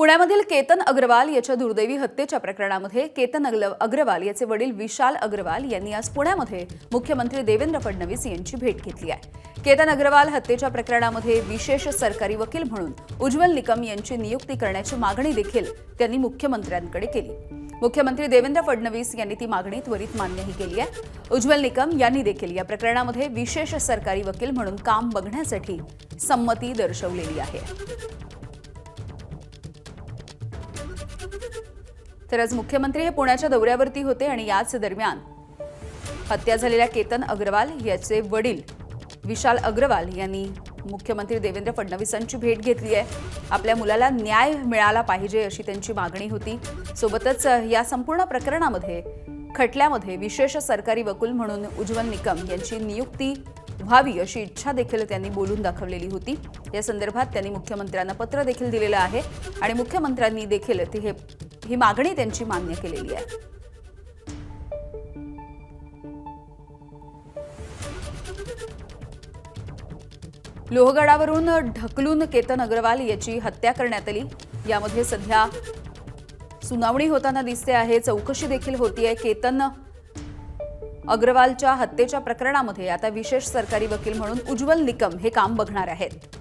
पुण्यामधील केतन अग्रवाल याच्या दुर्दैवी हत्येच्या प्रकरणामध्ये केतन अग्रवाल याचे वडील विशाल अग्रवाल यांनी आज पुण्यामध्ये मुख्यमंत्री देवेंद्र फडणवीस यांची भेट घेतली आहे। केतन अग्रवाल हत्येच्या प्रकरणामध्ये विशेष सरकारी वकील म्हणून उज्ज्वल निकम यांची नियुक्ती करण्याची मागणी देखील त्यांनी मुख्यमंत्र्यांकडे केली। मुख्यमंत्री देवेंद्र फडणवीस यांनी ती मागणी त्वरित मान्यही केली आहे। उज्ज्वल निकम यांनी देखील या प्रकरणामध्ये विशेष सरकारी वकील म्हणून काम बघण्यासाठी संमती दर्शवलेली आहे। तर आज मुख्यमंत्री हे पुण्याच्या दौऱ्यावरती होते आणि याच दरम्यान हत्या झालेल्या केतन अग्रवाल याचे वडील विशाल अग्रवाल यांनी मुख्यमंत्री देवेंद्र फडणवीसांची भेट घेतली आहे। आपल्या मुलाला न्याय मिळाला पाहिजे अशी त्यांची मागणी होती। सोबतच या संपूर्ण प्रकरणामध्ये खटल्यामध्ये विशेष सरकारी वकील म्हणून उज्ज्वल निकम यांची नियुक्ती व्हावी अशी इच्छा देखील त्यांनी बोलून दाखवलेली होती। या संदर्भात त्यांनी मुख्यमंत्र्यांना पत्र देखील दिलेलं आहे आणि मुख्यमंत्र्यांनी देखील ही मागणी त्यांची मान्य केलेली आहे। लोहगडावरून ढकलून केतन अग्रवाल याची हत्या करण्यात आली। यामध्ये सध्या सुनावणी होताना दिसते आहे, चौकशी देखील होतीये। केतन अग्रवालच्या हत्येच्या प्रकरणामध्ये आता विशेष सरकारी वकील म्हणून उज्ज्वल निकम हे काम बघणार आहेत।